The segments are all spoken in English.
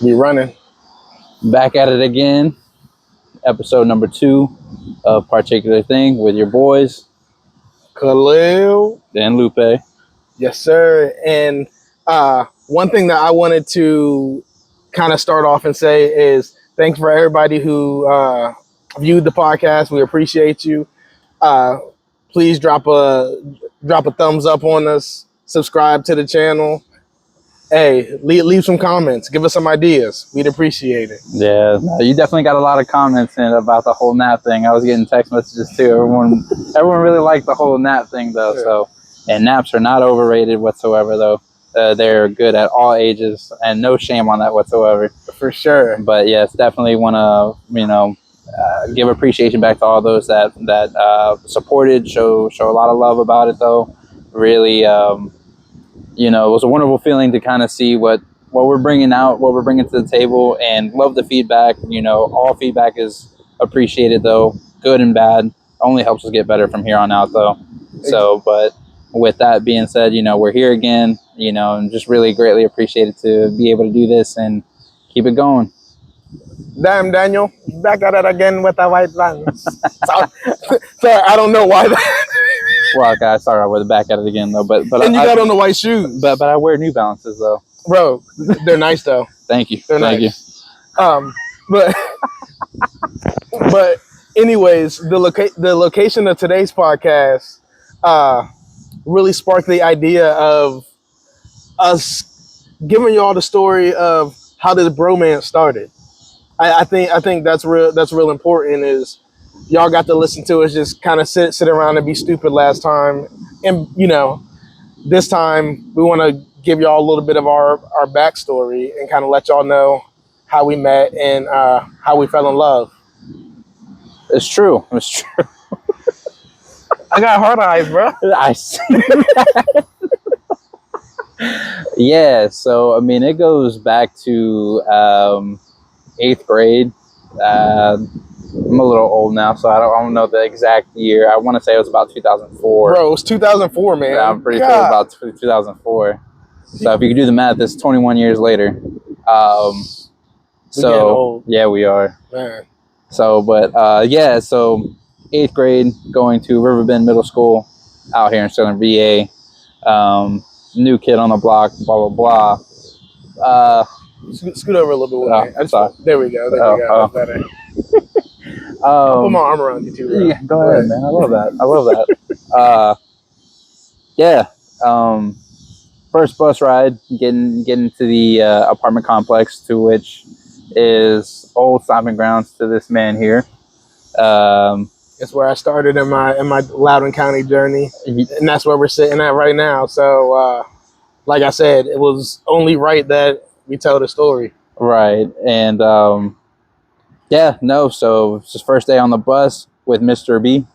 Be running. Back at it again. Episode number 2 of Particular Thing with your boys, Khalil and Lupe. Yes, sir. And one thing that I wanted to kind of start off and say is thanks for everybody who viewed the podcast. We appreciate you. Please drop a thumbs up on us. Subscribe to the channel. Hey, leave some comments. Give us some ideas. We'd appreciate it. Yeah, you definitely got a lot of comments in about the whole nap thing. I was getting text messages too. Everyone really liked the whole nap thing though. Yeah. So, and naps are not overrated whatsoever though. They're good at all ages, and no shame on that whatsoever. For sure. But yes, definitely want to give appreciation back to all those that supported. Show a lot of love about it though. Really. It was a wonderful feeling to kind of see what we're bringing out, what we're bringing to the table, and love the feedback. All feedback is appreciated, though, good and bad. Only helps us get better from here on out, though. So, but with that being said, we're here again, and just really greatly appreciated to be able to do this and keep it going. Damn, Daniel, back at it again with the white vans. Sorry, I don't know why that. Well, guys, sorry, I was back at it again though. But and you got on the white shoes. But I wear New Balances though. Bro, they're nice though. Thank you. Thank you. But anyways, the location of today's podcast really sparked the idea of us giving y'all the story of how this bromance started. I think that's real important. Is y'all got to listen to us just kind of sit around and be stupid last time, and this time we want to give y'all a little bit of our backstory and kind of let y'all know how we met and how we fell in love. It's true. I got hard eyes, bro. I see that. Yeah, so I mean, it goes back to 8th grade. I'm a little old now, so I don't know the exact year. I want to say it was about 2004. Bro, it was 2004, man. Yeah, I'm pretty sure it was about 2004. So if you can do the math, it's 21 years later. So yeah, we are. Man. So, but so 8th grade, going to Riverbend Middle School out here in Southern VA. New kid on the block, blah blah blah. Scoot over a little bit with me. I'm sorry. There we go. There we go. Better. I'll put my arm around you too, bro. Yeah, go ahead, man. I love that. First bus ride, getting to the apartment complex, to which is old stomping grounds to this man here. It's where I started in my Loudoun County journey, and that's where we're sitting at right now. So, like I said, it was only right that we tell the story. Right, and so it's his first day on the bus with Mr. B.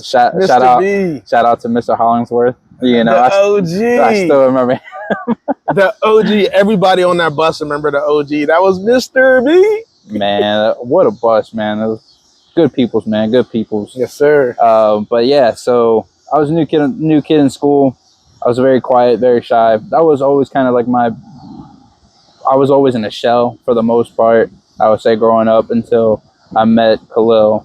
Shout out to Mr. Hollingsworth. The OG. I still remember the OG. Everybody on that bus remember the OG. That was Mr. B. Man, what a bus, man. It was good peoples, man. Good peoples. Yes, sir. But yeah, so I was a new kid in school. I was very quiet, very shy. That was always kind of like I was always in a shell for the most part, I would say, growing up until I met Khalil.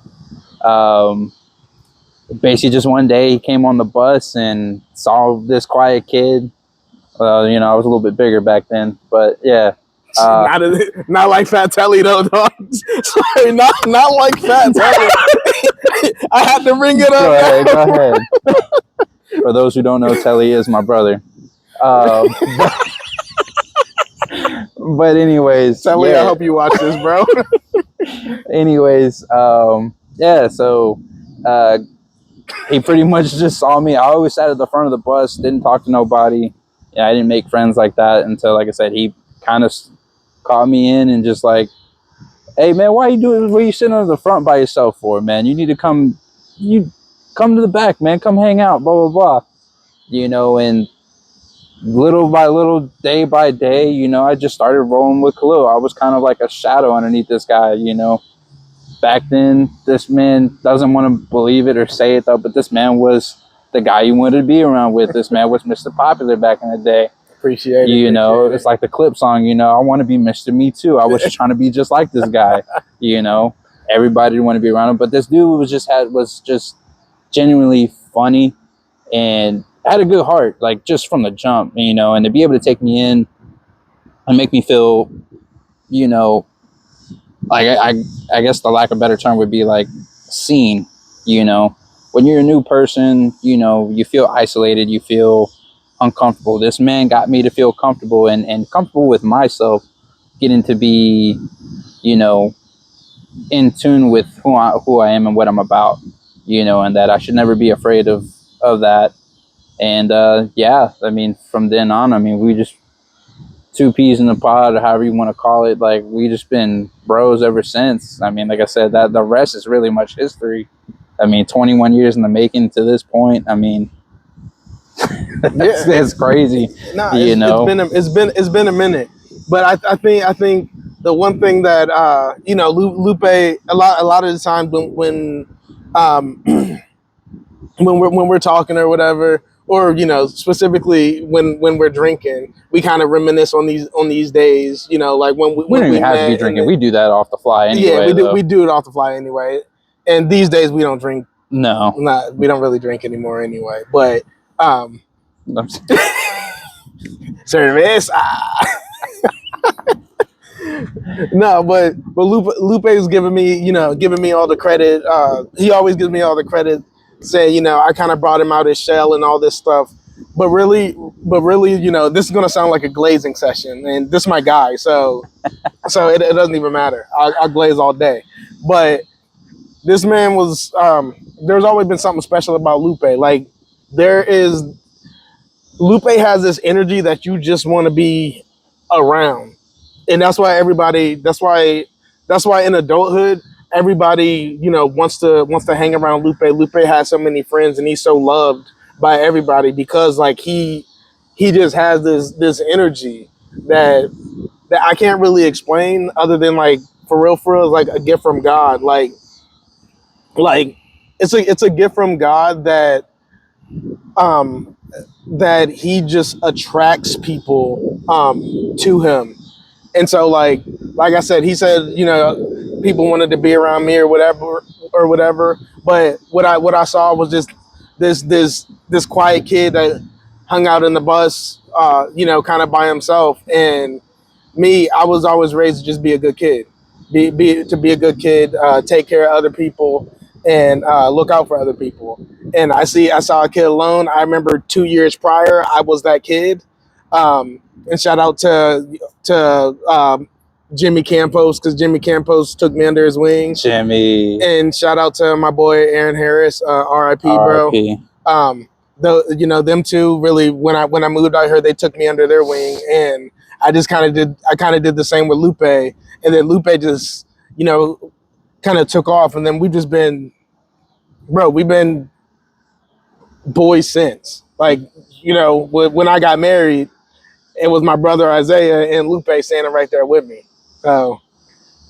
Basically, just one day he came on the bus and saw this quiet kid. I was a little bit bigger back then, but yeah. Not like Fat Telly though, dog. Sorry, not like Fat Telly. I had to bring it up. Go ahead. For those who don't know, Telly is my brother. But anyways, Telly, I hope you watch this, bro. Anyways, so he pretty much just saw me. I always sat at the front of the bus, didn't talk to nobody. Yeah, I didn't make friends like that until, like I said, he kind of caught me in and just like, hey man, why are you sitting on the front by yourself for, man? You need to come to the back, man. Come hang out, blah blah blah. And little by little, day by day, I just started rolling with Khalil. I was kind of like a shadow underneath this guy. Back then, this man doesn't want to believe it or say it though, but this man was the guy you wanted to be around with. This man was Mr. Popular back in the day. Appreciate it. You know, appreciate it's like the clip song, you know, I want to be Mr. Me Too. I was trying to be just like this guy, you know. Everybody want to be around him. But this dude was just genuinely funny and had a good heart, like just from the jump, you know, and to be able to take me in and make me feel, you know, like I guess the lack of better term would be like seen, you know. When you're a new person, you know, you feel isolated, you feel uncomfortable. This man got me to feel comfortable and comfortable with myself, getting to be, you know, in tune with who I am and what I'm about, you know, and that I should never be afraid of that. And yeah, I mean, from then on, I mean, we just two peas in the pod, or however you want to call it. Like, we just been bros ever since. I mean, like I said, that the rest is really much history. I mean, 21 years in the making to this point. I mean, that's crazy. Nah, You know, it's been a minute, but I think the one thing that you know, Lupe, a lot of the time um when we're talking or whatever, or you know, specifically when we're drinking, we kind of reminisce on these days, you know, like we when don't we even have to be met. drinking. We do that off the fly Yeah, anyway. we do it off the fly anyway, and these days we don't drink. No, We don't really drink anymore anyway, but cerveza. No, but Lupe is giving me, you know, giving me all the credit. He always gives me all the credit, saying, you know, I kind of brought him out his shell and all this stuff. But really, you know, this is gonna sound like a glazing session, and this is my guy, so it doesn't even matter. I'll glaze all day. But this man was, there's always been something special about Lupe. Like, there is, Lupe has this energy that you just want to be around, and that's why in adulthood everybody, you know, wants to hang around Lupe. Lupe has so many friends, and he's so loved by everybody because like he just has this energy that I can't really explain other than like for real, like a gift from God. Like it's a gift from God um that he just attracts people to him. And so like I said, he said, you know, people wanted to be around me or whatever. But what I saw was just this quiet kid that hung out in the bus, you know, kind of by himself. And me, I was always raised to just be a good kid, be a good kid, take care of other people, and look out for other people. And I saw a kid alone. I remember 2 years prior, I was that kid. And shout out to Jimmy Campos, because Jimmy Campos took me under his wing. Jimmy. And shout out to my boy Aaron Harris, R.I.P. bro. Though, you know, them two really, when I moved out here, they took me under their wing, and I kind of did the same with Lupe, and then Lupe just, you know, kind of took off, and then we've been boys since. Like, you know, when I got married, it was my brother Isaiah and Lupe standing right there with me. So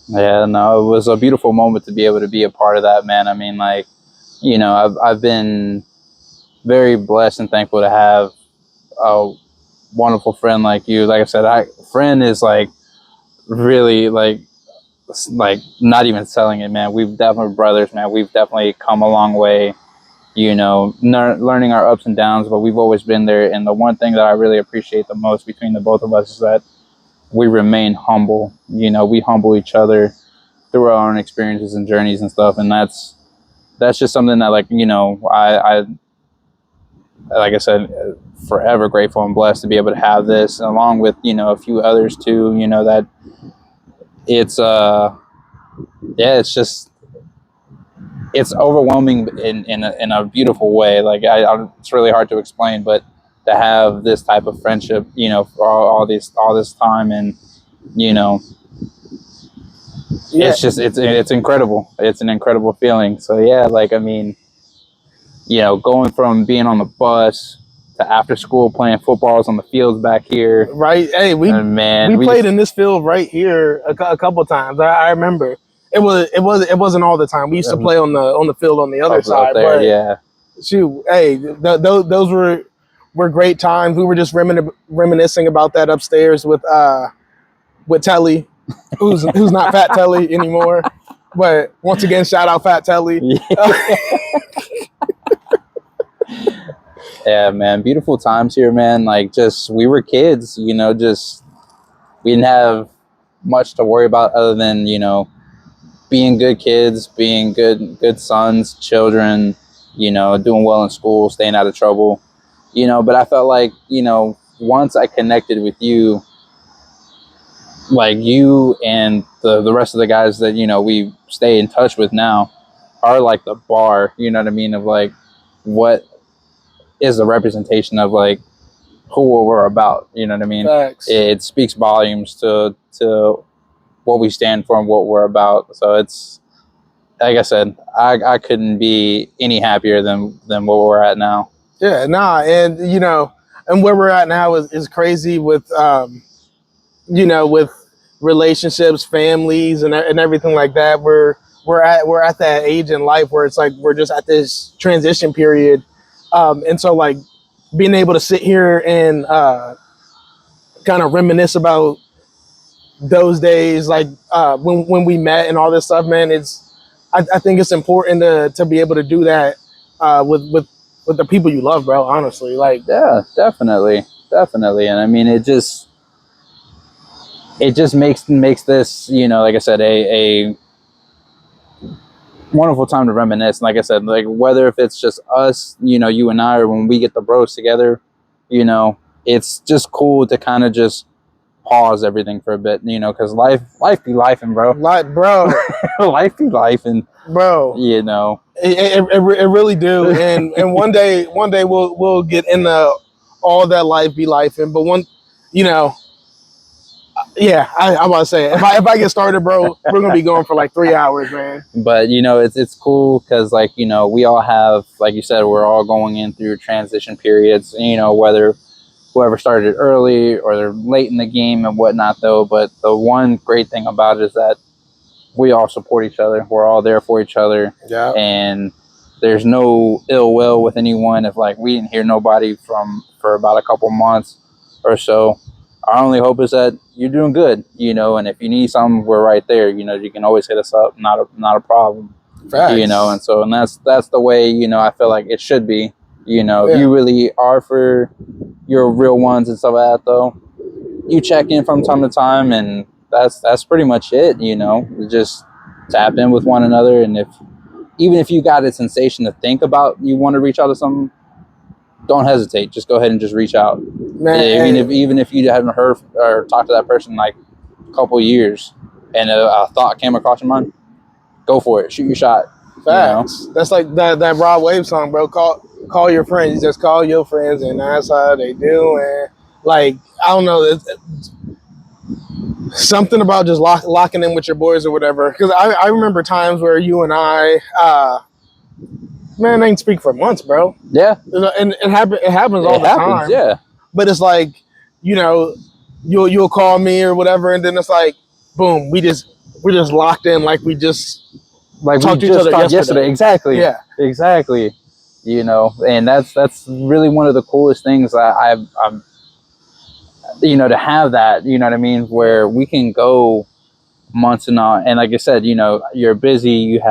yeah, no, it was a beautiful moment to be able to be a part of that, man. I mean, like, you know, I've been very blessed and thankful to have a wonderful friend like you. Like I said, friend is like really like not even selling it, man. We've definitely brothers, man. We've definitely come a long way, you know, learning our ups and downs, but we've always been there. And the one thing that I really appreciate the most between the both of us is that we remain humble. You know, we humble each other through our own experiences and journeys and stuff. And that's just something that, like, you know, I like I said, forever grateful and blessed to be able to have this, along with, you know, a few others too, you know, that it's yeah, it's overwhelming in a beautiful way. Like, it's really hard to explain, but to have this type of friendship, you know, for all this time, and, you know, yeah, it's incredible. It's an incredible feeling. So yeah, like, I mean, you know, going from being on the bus to after school playing footballs on the fields back here. Right. Hey, we played in this field right here a couple times. I remember. It wasn't all the time. We used to play on the field on the other side. There, but yeah. shoot, hey, those were were great times. We were just reminiscing about that upstairs with Telly, who's not Fat Telly anymore. But once again, shout out Fat Telly. Yeah, man, beautiful times here, man. Like, just we were kids, just we didn't have much to worry about other than being good kids, being good sons, children, doing well in school, staying out of trouble, But I felt like once I connected with you, like you and the rest of the guys that we stay in touch with now are like the bar, you know what I mean, of like what is the representation of like who we're about, you know what I mean? Facts. It speaks volumes to what we stand for and what we're about. So it's like I said, I couldn't be any happier than where we're at now. Yeah, nah, and and where we're at now is crazy with with relationships, families, and everything like that. We're at that age in life where it's like we're just at this transition period, and so like being able to sit here and kind of reminisce about those days, like when we met and all this stuff, man. I think it's important to be able to do that with the people you love, bro. Honestly, like yeah, definitely, and I mean it just makes this like I said a wonderful time to reminisce. And like I said, like whether if it's just us, you and I, or when we get the bros together, it's just cool to kind of just pause everything for a bit, because life be lifing, bro. Bro, life be lifing, bro. It really do. And one day we'll get into all that life be lifing. But yeah, I'm about to say if I get started, bro, we're gonna be going for like 3 hours, man. But it's cool because like we all have, like you said, we're all going in through transition periods. Whether whoever started early or they're late in the game and whatnot, though. But the one great thing about it is that we all support each other. We're all there for each other. Yeah. And there's no ill will with anyone. If like we didn't hear nobody for about a couple months or so, our only hope is that you're doing good, and if you need something, we're right there. You can always hit us up. Not a problem. Facts. And that's the way, I feel like it should be. If you really are for your real ones and stuff like that, though, you check in from time to time, and that's pretty much it. Just tap in with one another, and even if you got a sensation to think about, you want to reach out to someone, don't hesitate. Just go ahead and just reach out. Man, even if you haven't heard or talked to that person in like a couple years, and a thought came across your mind, go for it. Shoot your shot. Facts. That's like that Rod Wave song, bro. Call your friends. You just call your friends, and that's how they do. And like I don't know, it's something about just locking in with your boys or whatever. Because I remember times where you and I, man, I ain't speak for months, bro. Yeah, and it happens all the time. Yeah, but it's like you'll call me or whatever, and then it's like boom, we're just locked in, like we just. Like we just talked yesterday. Exactly. Yeah. Exactly. And that's really one of the coolest things I'm to have that, you know what I mean, where we can go months and on. And like I said, you're busy,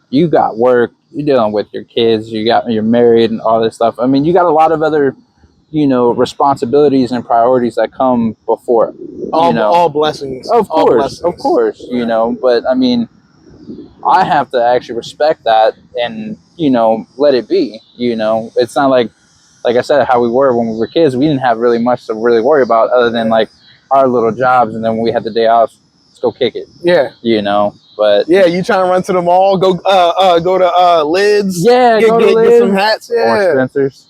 you got work, you're dealing with your kids, you're married and all this stuff. I mean, you got a lot of other, responsibilities and priorities that come before. All blessings. Of course. But I mean, I have to actually respect that and, let it be. It's not like I said, how we were when we were kids. We didn't have really much to really worry about other than like our little jobs. And then when we had the day off, let's go kick it. Yeah. But yeah, you trying to run to the mall, go to Lids. Yeah, get some hats. Yeah. Or Spencer's.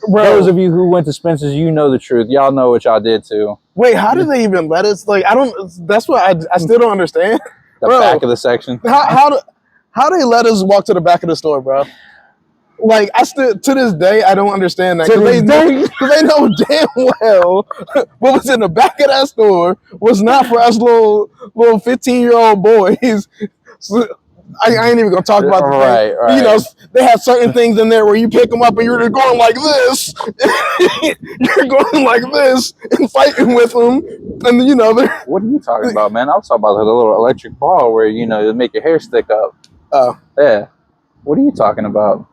Bro, those of you who went to Spencer's, the truth. Y'all know what y'all did too. Wait, how did they even let us? Like, I don't. That's what I still don't understand. The back of the section. How they let us walk to the back of the store, bro? Like, I still to this day I don't understand that, because they know damn well what was in the back of that store was not for us little 15-year-old boys. I ain't even gonna talk about the thing. Right. You know, they have certain things in there where you pick them up and you're just going like this. You're going like this and fighting with them, and you know they're. What are you talking about, man? I was talking about the little electric ball where you know you make your hair stick up. Oh, Yeah. What are you talking about?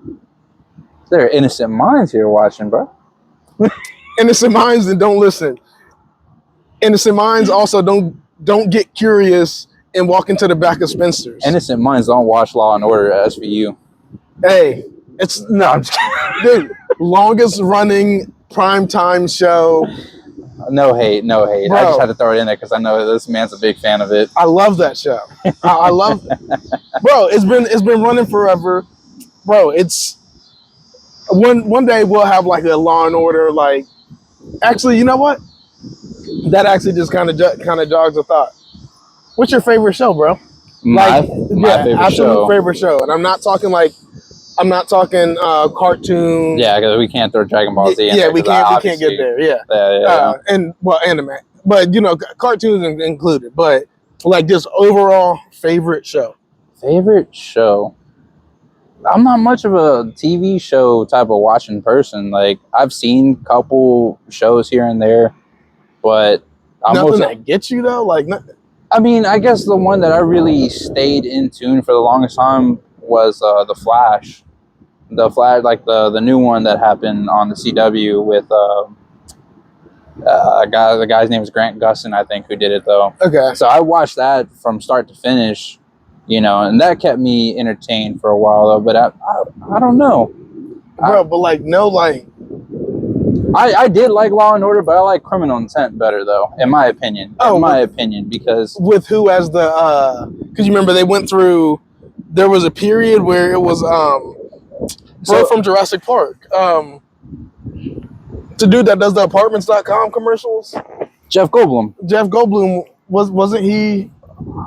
There are innocent minds here watching, bro. innocent minds and don't listen. Innocent minds also don't get curious and walk into the back of Spencer's. Innocent minds don't watch Law and Order at SVU. Hey, it's no, I'm just kidding. Dude, longest running primetime show. No hate. Bro, I just had to throw it in there because I know this man's a big fan of it. I love that show. I love it. Bro, it's been running forever. Bro, it's one day we'll have like a Law and Order like actually, you know what? That actually just kind of jogs a thought. What's your favorite show, bro? My favorite absolute favorite show. And I'm not talking cartoons. Yeah, because we can't throw Dragon Ball Z in yeah, there. we can't get there. Yeah. And well, anime, but you know, cartoons included. But like just overall favorite show. Favorite show. I'm not much of a TV show type of watching person. Like I've seen a couple shows here and there, but Nothing that gets you though. Like, I mean, I guess the one that I really stayed in tune for the longest time was the Flash. The Flash, like the new one that happened on the CW with the guy's name is Grant Gustin, I think, who did it though. Okay. So I watched that from start to finish, you know, and that kept me entertained for a while though. But I don't know, bro. But like no, like I did like Law and Order, but I like Criminal Intent better though, in my opinion. Because with who as the because you remember they went through. There was a period where it was from Jurassic Park. The dude that does the apartments.com commercials. Jeff Goldblum wasn't he?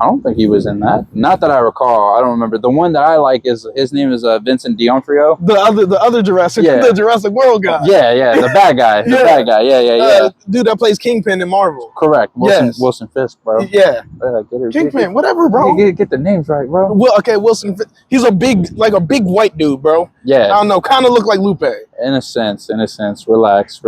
I don't think he was in that. Not that I recall. I don't remember. The one that I like is his name is Vincent D'Onofrio. The other Jurassic, the Jurassic World guy. Yeah, the bad guy. The bad guy. Yeah. Dude that plays Kingpin in Marvel. Correct. Wilson Fisk, bro. Yeah. Kingpin, whatever, bro. Get the names right, bro. Well, okay, Wilson. He's a big white dude, bro. Yeah. I don't know, kind of look like Lupe. In a sense. Relax.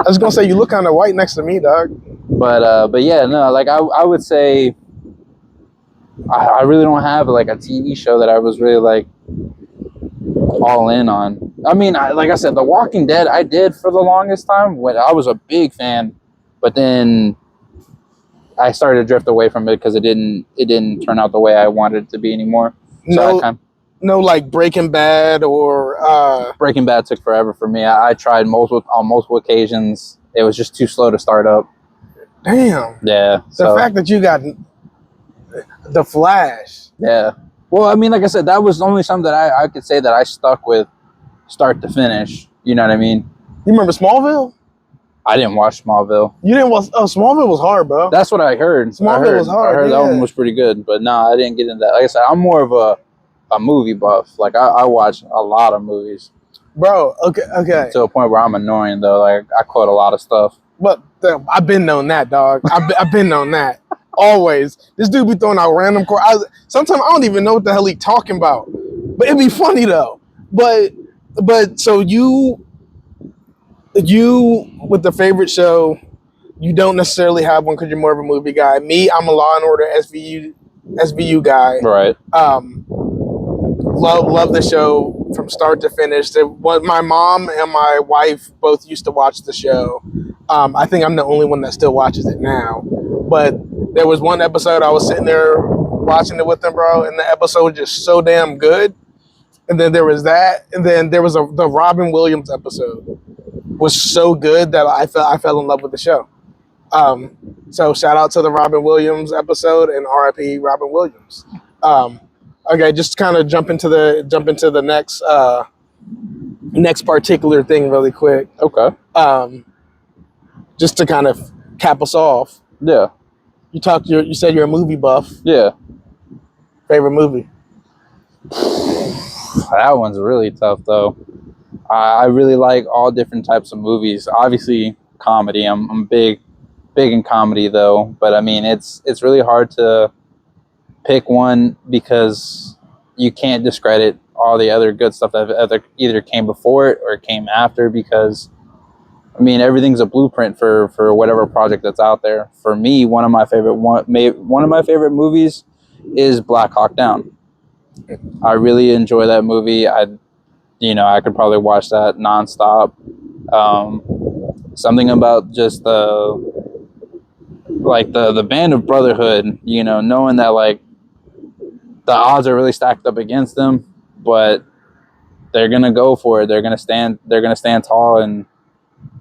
I was gonna say you look kind of white next to me, dog. But yeah, no, like I would say, I really don't have like a TV show that I was really like all in on. I mean, like I said, The Walking Dead I did for the longest time when I was a big fan, but then I started to drift away from it because it didn't turn out the way I wanted it to be anymore. So no, like Breaking Bad or Breaking Bad took forever for me. I tried on multiple occasions. It was just too slow to start up. Damn. Yeah. The fact that you got The Flash. Yeah. Well, I mean, like I said, that was only something that I could say that I stuck with start to finish. You know what I mean? You remember Smallville? I didn't watch Smallville. You didn't watch? Oh, Smallville was hard, bro. That's what I heard. Smallville was hard. I heard that one was pretty good, but no, I didn't get into that. Like I said, I'm more of a movie buff. Like I watch a lot of movies. Bro, okay. To a point where I'm annoying though. Like I quote a lot of stuff. But I've been known that, dog. I've been known that. Always. This dude be throwing out random sometimes I don't even know what the hell he talking about. But it'd be funny though. But so you with the favorite show, you don't necessarily have one because you're more of a movie guy. Me, I'm a Law and Order SVU guy. Right. Love the show from start to finish. My mom and my wife both used to watch the show. I think I'm the only one that still watches it now. But there was one episode I was sitting there watching it with them, bro, and the episode was just so damn good. And then there was that, and then there was the Robin Williams episode was so good that I fell in love with the show. So shout out to the Robin Williams episode and RIP Robin Williams. Okay, just kind of jump into the next particular thing really quick. Okay. Just to kind of cap us off. Yeah. You said you're a movie buff. Yeah. Favorite movie? That one's really tough though. I really like all different types of movies. Obviously, comedy. I'm a big big in comedy though, but I mean it's really hard to pick one because you can't discredit all the other good stuff that either came before it or came after, because I mean everything's a blueprint for whatever project that's out there. For me, one of my favorite movies is Black Hawk Down. I really enjoy that movie. I could probably watch that nonstop. Something about just the band of brotherhood, knowing that like the odds are really stacked up against them, but they're gonna go for it. They're gonna stand tall, and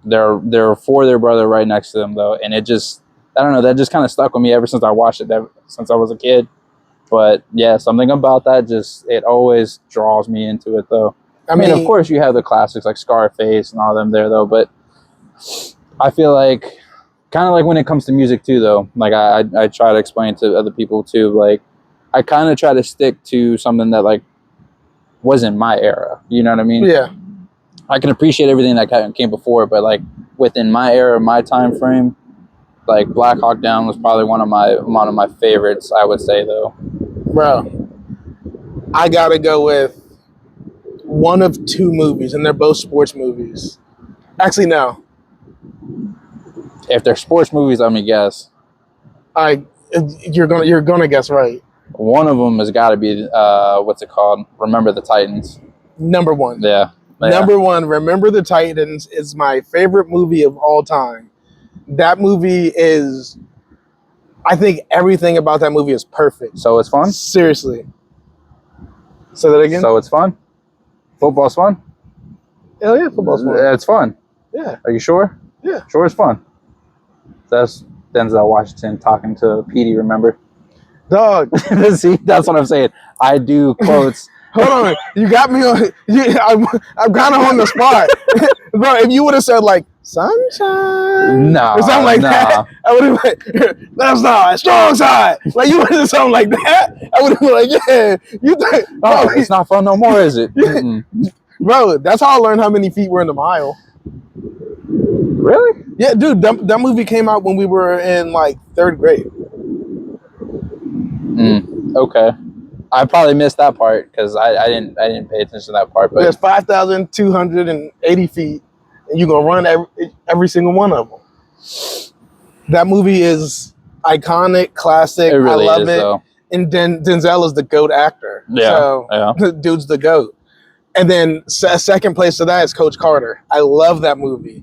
they're for their brother right next to them though. And it just, I don't know, that just kind of stuck with me ever since I watched it, since I was a kid. But yeah, something about that it always draws me into it though. I mean, of course you have the classics like Scarface and all them there though, but I feel like kind of like when it comes to music too though, like I try to explain to other people too, like I kind of try to stick to something that like wasn't my era, you know what I mean? Yeah. I can appreciate everything that came before, but like within my era, my time frame, like Black Hawk Down was probably one of my favorites, I would say though. Bro, I gotta go with one of two movies, and they're both sports movies. Actually, no. If they're sports movies, I'm gonna guess. You're gonna guess right. One of them has got to be what's it called? Remember the Titans. Number one. Yeah. Number one, Remember the Titans is my favorite movie of all time. That movie is, I think everything about that movie is perfect. So it's fun? Seriously. Say that again? So it's fun? Football's fun? Hell yeah, football's fun. It's fun. Yeah. Are you sure? Yeah. Sure it's fun. That's Denzel Washington talking to Petey, remember? Dog. See, that's what I'm saying. I do quotes. Hold on. You got me on. I'm kind of on the spot. Bro, if you would have said like, sunshine. No. Or something like that. I would have been like, that's not strong side. Like, you would have said something like that. I would have been like, yeah. Oh, it's not fun no more, is it? Bro, that's how I learned how many feet were in the mile. Really? Yeah, dude, that movie came out when we were in like 3rd grade. Okay. I probably missed that part because I didn't pay attention to that part. But there's 5,280 feet, and you're gonna run every single one of them. That movie is iconic, classic. It really I love is, it. though. And Denzel is the GOAT actor. Yeah, so the dude's the GOAT. And then second place to that is Coach Carter. I love that movie.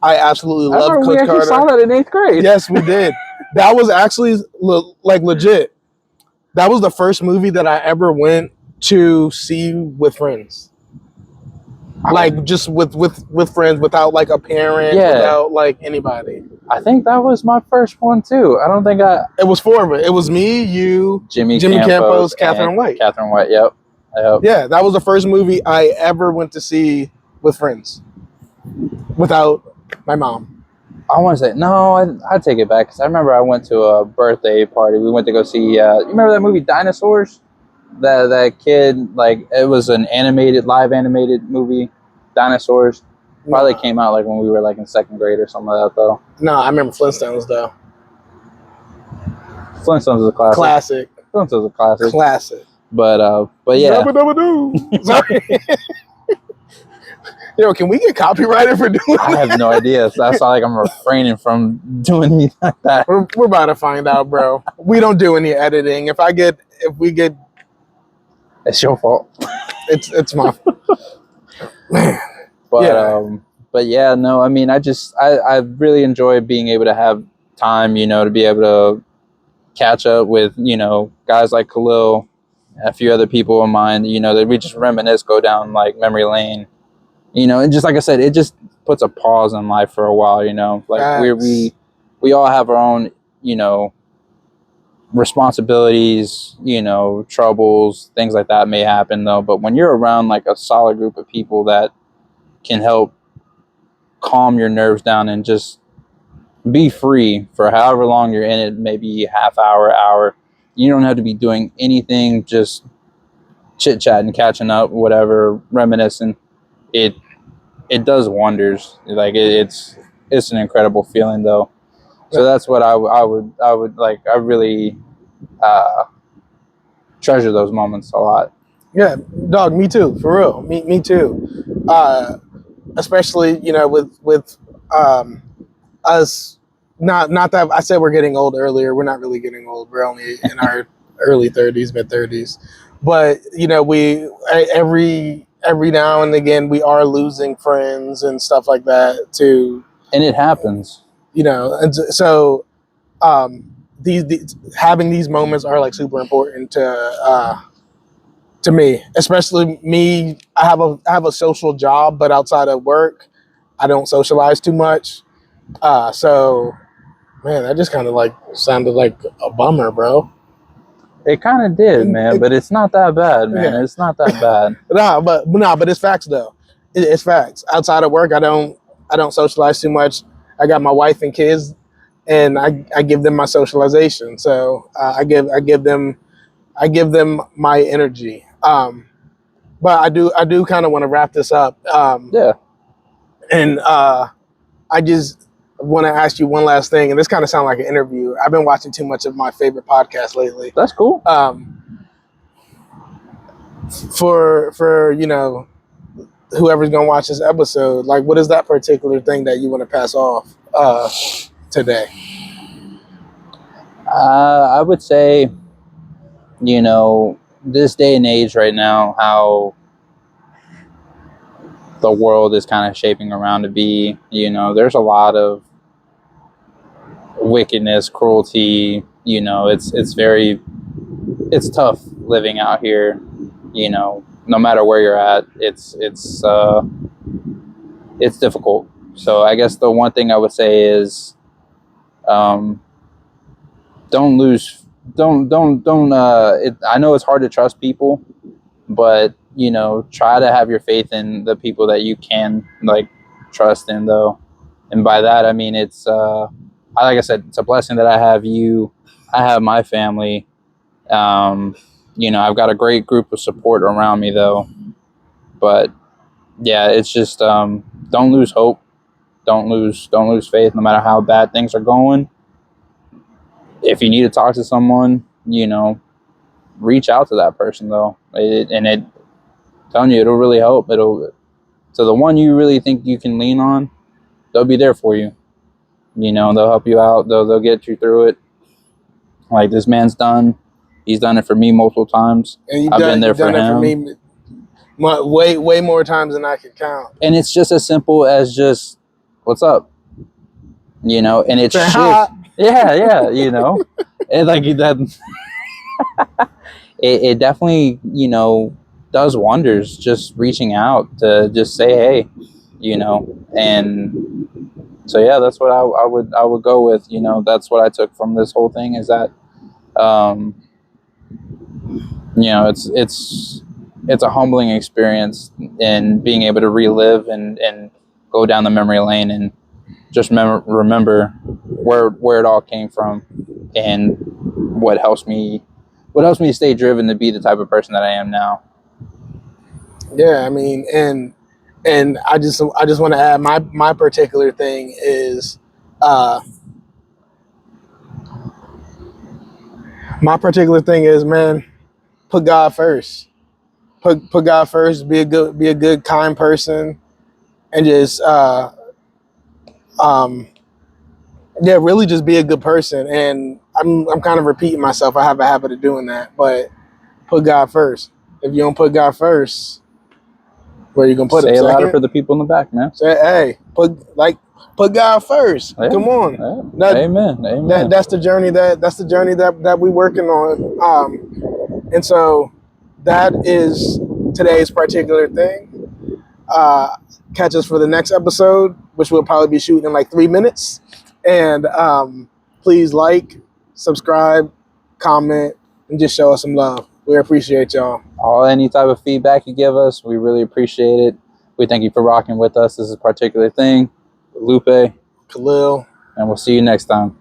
I absolutely love Coach Carter. We saw that in 8th grade. Yes, we did. That was actually legit. That was the first movie that I ever went to see with friends. Like just with friends, without like a parent, without like anybody. I think that was my first one too. I don't think It was 4 of it. It was me, you, Jimmy Campos, Catherine White. Catherine White, yep. Yeah, that was the first movie I ever went to see with friends, without my mom. I want to say, no, I'd take it back because I remember I went to a birthday party. We went to go see, you remember that movie Dinosaurs? That kid, like, it was an live animated movie, Dinosaurs. Probably came out like when we were like in 2nd grade or something like that though. No, I remember Flintstones though. Flintstones is a classic. Flintstones is a classic. Classic. But yeah. Sorry. Yo, can we get copyrighted for doing that? I have no idea. So that's not like I'm refraining from doing anything like that. We're about to find out, bro. We don't do any editing. If we get, it's your fault. It's my man. But yeah, no, I mean, I really enjoy being able to have time, to be able to catch up with, guys like Khalil, and a few other people of mine, that we just reminisce, go down like memory lane. And just like I said, it just puts a pause in life for a while, like we all have our own, responsibilities, troubles, things like that may happen though. But when you're around like a solid group of people that can help calm your nerves down and just be free for however long you're in it, maybe half hour, you don't have to be doing anything, just chit-chatting, catching up, whatever, reminiscing. It does wonders. Like it's an incredible feeling though. So that's what I would like. I really treasure those moments a lot. Yeah, dog. Me too. For real. Me too. Especially with us. Not that I said we're getting old earlier. We're not really getting old. We're only in our early 30s, mid 30s. But we every now and again we are losing friends and stuff like that too. And it happens. And so these having these moments are like super important to me, especially me. I have a social job, but outside of work, I don't socialize too much. So man, that just kind of like sounded like a bummer, bro. It kind of did, man, but it's not that bad, man. Yeah. It's not that bad. But it's facts though. It's facts. Outside of work, I don't socialize too much. I got my wife and kids, and I give them my socialization. So I give them my energy. But I do kind of want to wrap this up. Yeah. And I just want to ask you one last thing, and this kind of sounds like an interview. I've been watching too much of my favorite podcast lately. That's cool. For whoever's gonna watch this episode, like, what is that particular thing that you want to pass off today? I would say, this day and age right now, how the world is kind of shaping around to be, there's a lot of wickedness, cruelty, it's tough living out here, no matter where you're at, it's difficult. So I guess the one thing I would say is, don't I know it's hard to trust people, but try to have your faith in the people that you can like trust in, though. And by that I mean it's like I said, it's a blessing that I have you, I have my family. I've got a great group of support around me, though. But yeah, it's just don't lose hope, don't lose faith, no matter how bad things are going. If you need to talk to someone, reach out to that person, though. Telling you, it'll really help. So the one you really think you can lean on, they'll be there for you. They'll help you out. They'll get you through it. Like this man's done. He's done it for me multiple times. And I've been there for him. Way more times than I can count. And it's just as simple as just, what's up? And it's shit. Yeah, and like that. it definitely, does wonders, just reaching out to just say hey, and so yeah, that's what I would go with. That's what I took from this whole thing, is that it's a humbling experience, and being able to relive and go down the memory lane and just remember where it all came from, and what helps me stay driven to be the type of person that I am now. Yeah, I mean, and I just want to add my particular thing is man, put God first. Put God first. Be a good kind person, and just really just be a good person. And I'm kind of repeating myself. I have a habit of doing that, but put God first. If you don't put God first, where you gonna put him? Say it louder for the people in the back, man. Say, hey, put God first. Yeah, come on. Yeah. Amen. That's the journey that we working on. And so that is today's particular thing. Catch us for the next episode, which we'll probably be shooting in like 3 minutes. And please like, subscribe, comment, and just show us some love. We appreciate y'all. Any type of feedback you give us, we really appreciate it. We thank you for rocking with us. This is a particular thing. Lupe, Khalil, and we'll see you next time.